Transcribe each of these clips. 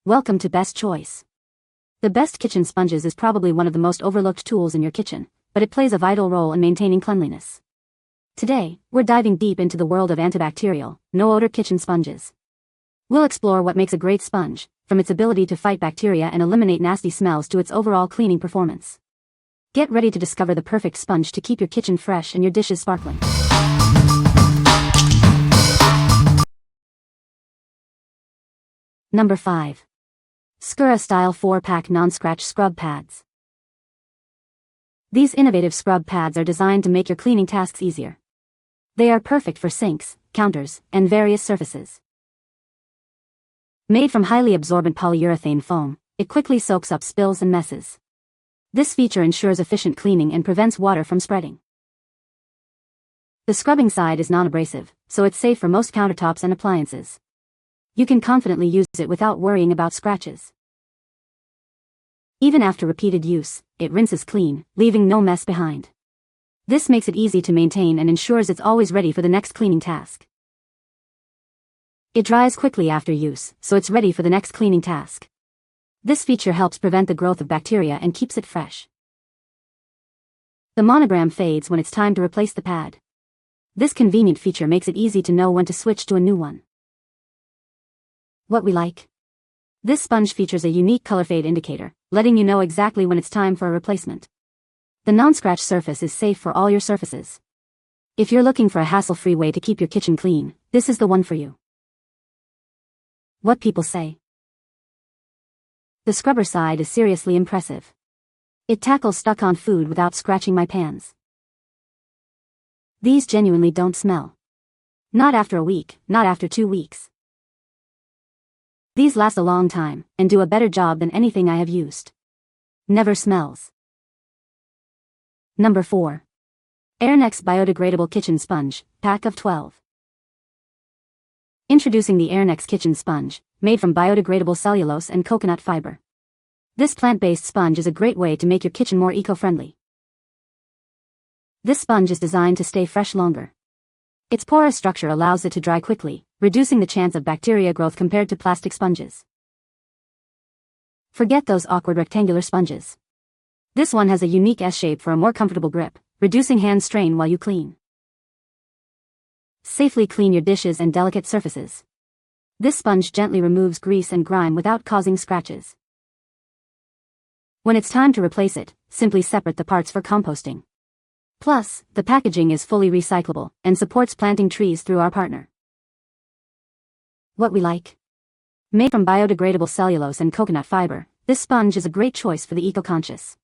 Welcome to Best Choice. The Best Kitchen Sponges is probably one of the most overlooked tools in your kitchen, but it plays a vital role in maintaining cleanliness. Today, we're diving deep into the world of antibacterial, no-odor kitchen sponges. We'll explore what makes a great sponge, from its ability to fight bacteria and eliminate nasty smells to its overall cleaning performance. Get ready to discover the perfect sponge to keep your kitchen fresh and your dishes sparkling. Number 5. Skura Style 4-Pack Non-Scratch Scrub Pads. These innovative scrub pads are designed to make your cleaning tasks easier. They are perfect for sinks, counters, and various surfaces. Made from highly absorbent polyurethane foam, it quickly soaks up spills and messes. This feature ensures efficient cleaning and prevents water from spreading. The scrubbing side is non-abrasive, so it's safe for most countertops and appliances. You can confidently use it without worrying about scratches. Even after repeated use, it rinses clean, leaving no mess behind. This makes it easy to maintain and ensures it's always ready for the next cleaning task. It dries quickly after use, so it's ready for the next cleaning task. This feature helps prevent the growth of bacteria and keeps it fresh. The monogram fades when it's time to replace the pad. This convenient feature makes it easy to know when to switch to a new one. What we like. This sponge features a unique color fade indicator, letting you know exactly when it's time for a replacement. The non-scratch surface is safe for all your surfaces. If you're looking for a hassle-free way to keep your kitchen clean, this is the one for you. What people say. The scrubber side is seriously impressive. It tackles stuck-on food without scratching my pans. These genuinely don't smell. Not after a week, not after 2 weeks. These last a long time, and do a better job than anything I have used. Never smells. Number 4. Airnex Biodegradable Kitchen Sponge, Pack of 12. Introducing the Airnex Kitchen Sponge, made from biodegradable cellulose and coconut fiber. This plant-based sponge is a great way to make your kitchen more eco-friendly. This sponge is designed to stay fresh longer. Its porous structure allows it to dry quickly, reducing the chance of bacteria growth compared to plastic sponges. Forget those awkward rectangular sponges. This one has a unique S-shape for a more comfortable grip, reducing hand strain while you clean. Safely clean your dishes and delicate surfaces. This sponge gently removes grease and grime without causing scratches. When it's time to replace it, simply separate the parts for composting. Plus, the packaging is fully recyclable and supports planting trees through our partner. What we like. Made from biodegradable cellulose and coconut fiber, this sponge is a great choice for the eco-conscious.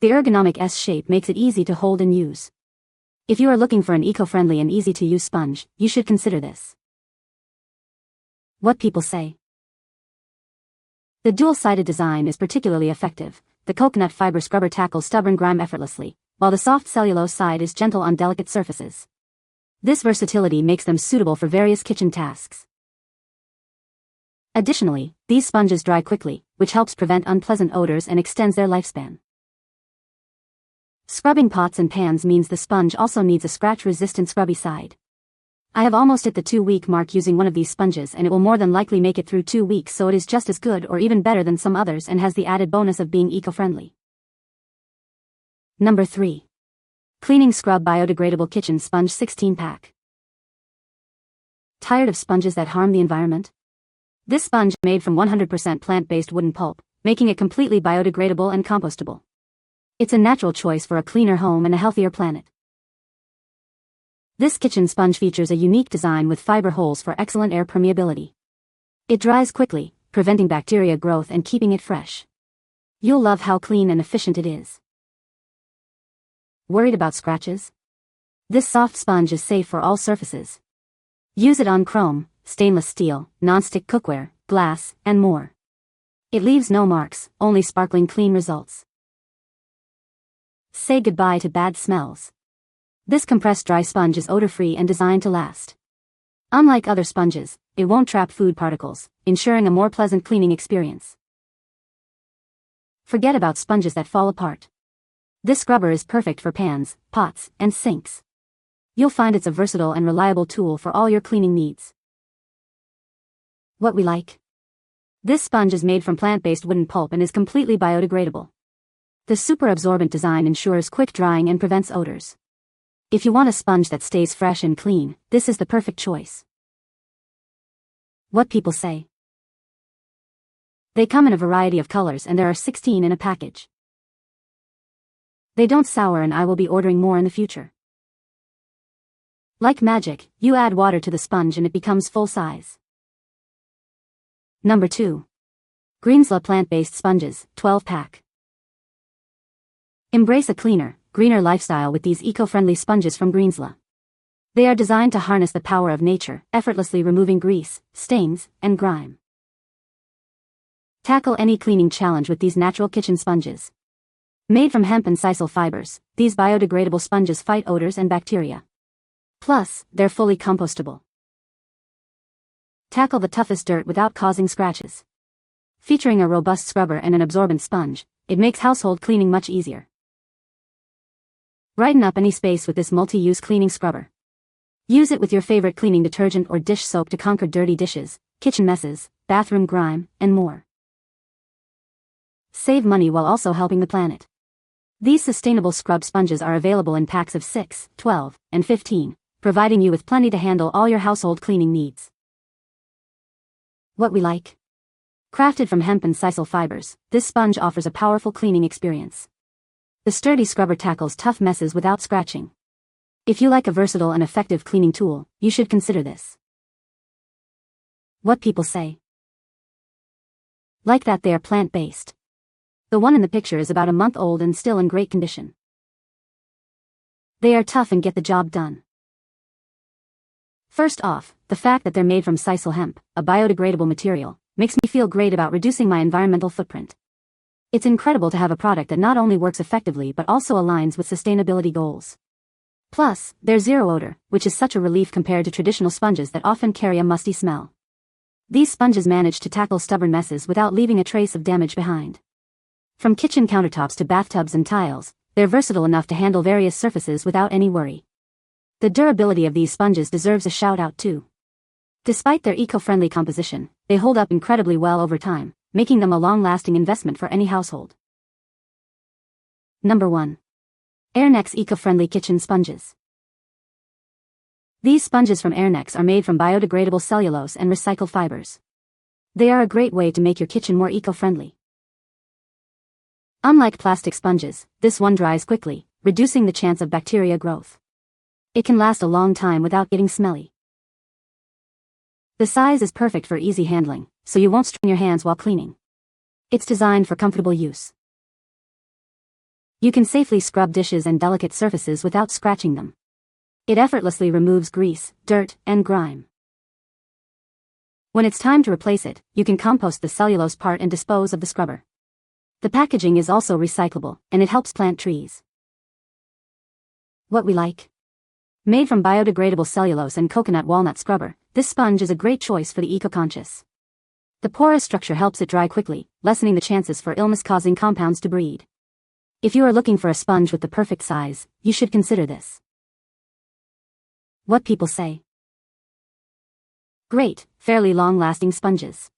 The ergonomic S-shape makes it easy to hold and use. If you are looking for an eco-friendly and easy-to-use sponge, you should consider this. What people say. The dual-sided design is particularly effective. The coconut fiber scrubber tackles stubborn grime effortlessly, while the soft cellulose side is gentle on delicate surfaces. This versatility makes them suitable for various kitchen tasks. Additionally, these sponges dry quickly, which helps prevent unpleasant odors and extends their lifespan. Scrubbing pots and pans means the sponge also needs a scratch-resistant scrubby side. I have almost hit the 2-week mark using one of these sponges, and it will more than likely make it through 2 weeks, so it is just as good or even better than some others and has the added bonus of being eco-friendly. Number 3. Cleaning Scrub Biodegradable Kitchen Sponge 16-Pack. Tired of sponges that harm the environment? This sponge is made from 100% plant-based wooden pulp, making it completely biodegradable and compostable. It's a natural choice for a cleaner home and a healthier planet. This kitchen sponge features a unique design with fiber holes for excellent air permeability. It dries quickly, preventing bacteria growth and keeping it fresh. You'll love how clean and efficient it is. Worried about scratches? This soft sponge is safe for all surfaces. Use it on chrome, stainless steel, non-stick cookware, glass, and more. It leaves no marks, only sparkling clean results. Say goodbye to bad smells. This compressed dry sponge is odor-free and designed to last. Unlike other sponges, it won't trap food particles, ensuring a more pleasant cleaning experience. Forget about sponges that fall apart. This scrubber is perfect for pans, pots, and sinks. You'll find it's a versatile and reliable tool for all your cleaning needs. What we like. This sponge is made from plant-based wooden pulp and is completely biodegradable. The super absorbent design ensures quick drying and prevents odors. If you want a sponge that stays fresh and clean, this is the perfect choice. What people say. They come in a variety of colors and there are 16 in a package. They don't sour and I will be ordering more in the future. Like magic, you add water to the sponge and it becomes full size. Number 2. Greenzla plant-based sponges, 12-pack. Embrace a cleaner, greener lifestyle with these eco-friendly sponges from Greenzla. They are designed to harness the power of nature, effortlessly removing grease, stains, and grime. Tackle any cleaning challenge with these natural kitchen sponges. Made from hemp and sisal fibers, these biodegradable sponges fight odors and bacteria. Plus, they're fully compostable. Tackle the toughest dirt without causing scratches. Featuring a robust scrubber and an absorbent sponge, it makes household cleaning much easier. Brighten up any space with this multi-use cleaning scrubber. Use it with your favorite cleaning detergent or dish soap to conquer dirty dishes, kitchen messes, bathroom grime, and more. Save money while also helping the planet. These sustainable scrub sponges are available in packs of 6, 12, and 15, providing you with plenty to handle all your household cleaning needs. What we like. Crafted from hemp and sisal fibers, this sponge offers a powerful cleaning experience. The sturdy scrubber tackles tough messes without scratching. If you like a versatile and effective cleaning tool, you should consider this. What people say. Like that they are plant-based. The one in the picture is about a month old and still in great condition. They are tough and get the job done. First off, the fact that they're made from sisal hemp, a biodegradable material, makes me feel great about reducing my environmental footprint. It's incredible to have a product that not only works effectively but also aligns with sustainability goals. Plus, they're zero odor, which is such a relief compared to traditional sponges that often carry a musty smell. These sponges manage to tackle stubborn messes without leaving a trace of damage behind. From kitchen countertops to bathtubs and tiles, they're versatile enough to handle various surfaces without any worry. The durability of these sponges deserves a shout-out too. Despite their eco-friendly composition, they hold up incredibly well over time, making them a long-lasting investment for any household. Number 1. Airnex Eco-Friendly Kitchen Sponges. These sponges from Airnex are made from biodegradable cellulose and recycled fibers. They are a great way to make your kitchen more eco-friendly. Unlike plastic sponges, this one dries quickly, reducing the chance of bacteria growth. It can last a long time without getting smelly. The size is perfect for easy handling, so you won't strain your hands while cleaning. It's designed for comfortable use. You can safely scrub dishes and delicate surfaces without scratching them. It effortlessly removes grease, dirt, and grime. When it's time to replace it, you can compost the cellulose part and dispose of the scrubber. The packaging is also recyclable, and it helps plant trees. What we like. Made from biodegradable cellulose and coconut walnut scrubber, this sponge is a great choice for the eco-conscious. The porous structure helps it dry quickly, lessening the chances for illness-causing compounds to breed. If you are looking for a sponge with the perfect size, you should consider this. What people say. Great, fairly long-lasting sponges.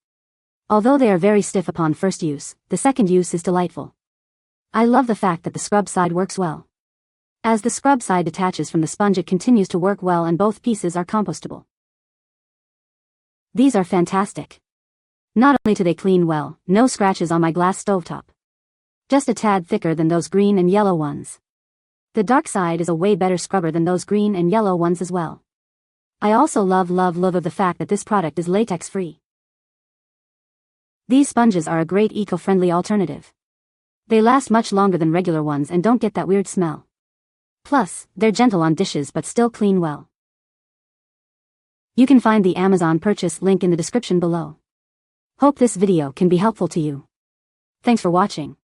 Although they are very stiff upon first use, the second use is delightful. I love the fact that the scrub side works well. As the scrub side detaches from the sponge, it continues to work well and both pieces are compostable. These are fantastic. Not only do they clean well, no scratches on my glass stovetop. Just a tad thicker than those green and yellow ones. The dark side is a way better scrubber than those green and yellow ones as well. I also love the fact that this product is latex-free. These sponges are a great eco-friendly alternative. They last much longer than regular ones and don't get that weird smell. Plus, they're gentle on dishes but still clean well. You can find the Amazon purchase link in the description below. Hope this video can be helpful to you. Thanks for watching.